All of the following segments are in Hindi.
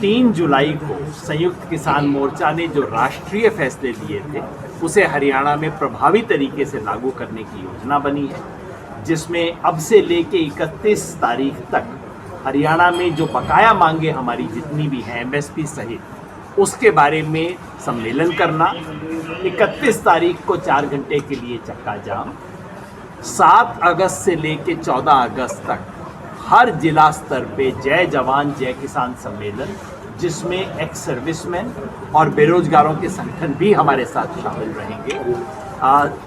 3 जुलाई को संयुक्त किसान मोर्चा ने जो राष्ट्रीय फैसले लिए थे उसे हरियाणा में प्रभावी तरीके से लागू करने की योजना बनी है, जिसमें अब से लेके 31 तारीख तक हरियाणा में जो बकाया मांगे हमारी जितनी भी हैं एमएसपी सहित उसके बारे में सम्मेलन करना, 31 तारीख को 4 घंटे के लिए चक्का जाम, 7 अगस्त से लेके 14 अगस्त तक हर जिला स्तर पे जय जवान जय किसान सम्मेलन, जिसमें एक्स सर्विसमैन और बेरोजगारों के संगठन भी हमारे साथ शामिल रहेंगे।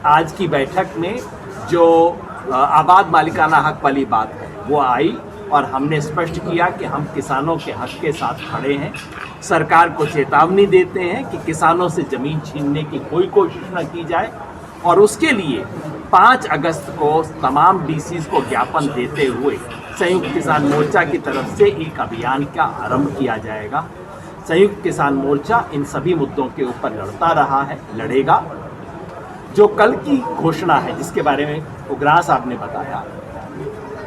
आज की बैठक में जो आबाद मालिकाना हक वाली बात है वो आई और हमने स्पष्ट किया कि हम किसानों के हक के साथ खड़े हैं। सरकार को चेतावनी देते हैं कि किसानों से ज़मीन छीनने की कोई कोशिश न की जाए और उसके लिए 5 अगस्त को तमाम डीसीज को ज्ञापन देते हुए संयुक्त किसान मोर्चा की तरफ से एक अभियान का आरंभ किया जाएगा। संयुक्त किसान मोर्चा इन सभी मुद्दों के ऊपर लड़ता रहा है, लड़ेगा। जो कल की घोषणा है जिसके बारे में उग्रा साहब ने बताया,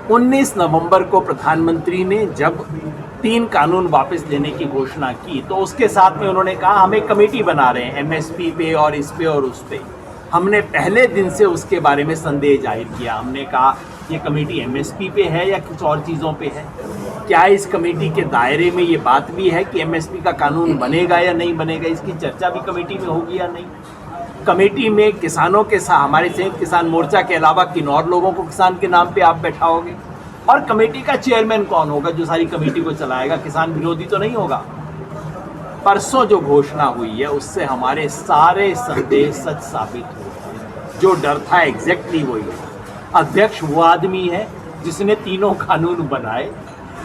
19 नवंबर को प्रधानमंत्री ने जब 3 कानून वापस लेने की घोषणा की तो उसके साथ में उन्होंने कहा हम एक कमेटी बना रहे हैं एमएसपी पे और इस पे और उस पे। हमने पहले दिन से उसके बारे में संदेह जाहिर किया। हमने कहा ये कमेटी एमएसपी पे है या कुछ और चीज़ों पे है, क्या इस कमेटी के दायरे में ये बात भी है कि एमएसपी का कानून बनेगा या नहीं बनेगा, इसकी चर्चा भी कमेटी में होगी या नहीं। कमेटी में किसानों के साथ हमारे संयुक्त किसान मोर्चा के अलावा किन और लोगों को किसान के नाम पे आप बैठाओगे, और कमेटी का चेयरमैन कौन होगा जो सारी कमेटी को चलाएगा, किसान विरोधी तो नहीं होगा। परसों जो घोषणा हुई है उससे हमारे सारे संदेह सच साबित हुए। जो डर था एग्जैक्टली वही है। अध्यक्ष वो आदमी है जिसने तीनों कानून बनाए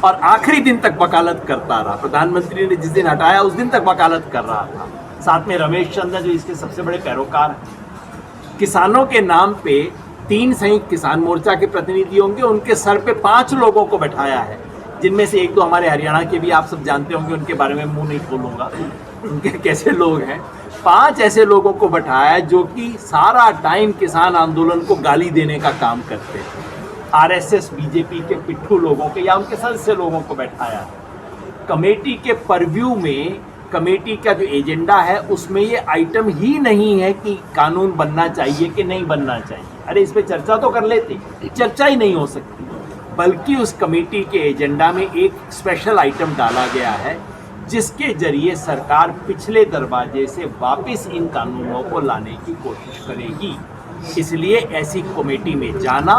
और आखिरी दिन तक वकालत करता रहा। प्रधानमंत्री ने जिस दिन हटाया उस दिन तक वकालत कर रहा था। साथ में रमेश चंद्र जो इसके सबसे बड़े पैरोकार हैं। किसानों के नाम पे 3 संयुक्त किसान मोर्चा के प्रतिनिधि होंगे, उनके सर पे 5 लोगों को बैठाया है, जिनमें से एक तो हमारे हरियाणा के भी आप सब जानते होंगे, उनके बारे में मुंह नहीं खोलूंगा उनके कैसे लोग हैं। 5 ऐसे लोगों को बैठाया है जो कि सारा टाइम किसान आंदोलन को गाली देने का काम करते हैं। आरएसएस बीजेपी के पिट्ठू लोगों के या उनके सदस्य लोगों को बैठाया है। कमेटी के परव्यू में कमेटी का जो एजेंडा है उसमें ये आइटम ही नहीं है कि कानून बनना चाहिए कि नहीं बनना चाहिए। अरे इस पे चर्चा तो कर लेते, चर्चा ही नहीं हो सकती। बल्कि उस कमेटी के एजेंडा में एक स्पेशल आइटम डाला गया है जिसके जरिए सरकार पिछले दरवाजे से वापस इन कानूनों को लाने की कोशिश करेगी। इसलिए ऐसी कमेटी में जाना,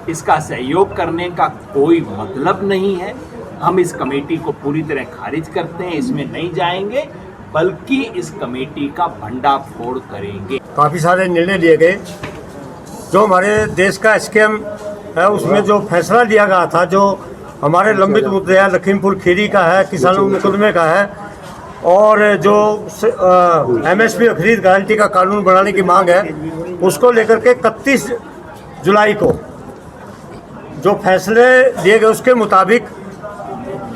इसका सहयोग करने का कोई मतलब नहीं है। हम इस कमेटी को पूरी तरह खारिज करते हैं, इसमें नहीं जाएंगे, बल्कि इस कमेटी का भंडाफोड़ करेंगे। काफ़ी सारे निर्णय लिए गए। जो हमारे देश का स्कीम है उसमें जो फैसला लिया गया था, जो हमारे लंबित मुद्दे हैं, लखीमपुर खीरी का है, किसानों मुकदमे का है, और जो एमएसपी और खरीद गारंटी का कानून बनाने की मांग है, उसको लेकर के 31 जुलाई को जो फैसले लिए गए उसके मुताबिक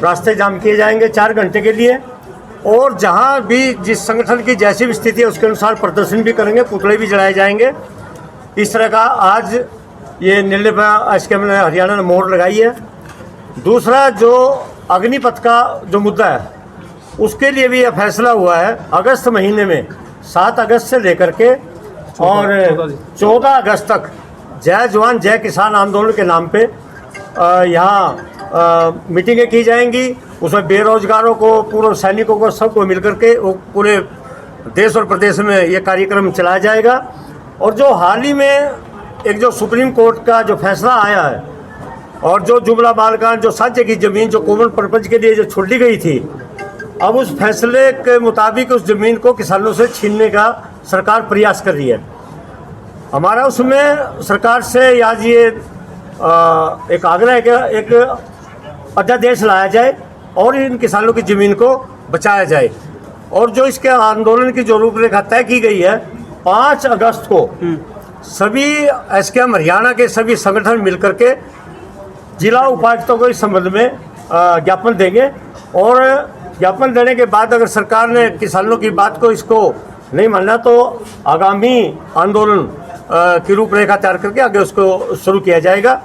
रास्ते जाम किए जाएंगे 4 घंटे के लिए। और जहां भी जिस संगठन की जैसी भी स्थिति है उसके अनुसार प्रदर्शन भी करेंगे, पुतले भी जलाए जाएंगे। इस तरह का आज ये निर्णय पर स्कीम ने हरियाणा ने मोहर लगाई है। दूसरा जो अग्निपथ का जो मुद्दा है उसके लिए भी यह फैसला हुआ है। अगस्त महीने में 7 अगस्त से लेकर के और 14 अगस्त तक जय जवान जय किसान आंदोलन के नाम पे यहाँ मीटिंगें की जाएंगी। उसमें बेरोजगारों को, पूर्व सैनिकों को, सबको मिलकर के वो पूरे देश और प्रदेश में ये कार्यक्रम चलाया जाएगा। और जो हाल ही में एक जो सुप्रीम कोर्ट का जो फैसला आया है और जो जुमला बालकान जो साझे की ज़मीन जो कॉमन पर्पज के लिए जो छोड़ दी गई थी, अब उस फैसले के मुताबिक उस ज़मीन को किसानों से छीनने का सरकार प्रयास कर रही है। हमारा उसमें सरकार से आज ये एक आग्रह है कि एक अध्यादेश लाया जाए और इन किसानों की ज़मीन को बचाया जाए। और जो इसके आंदोलन की जो रूपरेखा तय की गई है, 5 अगस्त को सभी एसकेएम हरियाणा के सभी संगठन मिलकर के जिला उपायुक्तों को इस संबंध में ज्ञापन देंगे। और ज्ञापन देने के बाद अगर सरकार ने किसानों की बात को इसको नहीं माना तो आगामी आंदोलन की रूपरेखा तैयार करके आगे उसको शुरू किया जाएगा।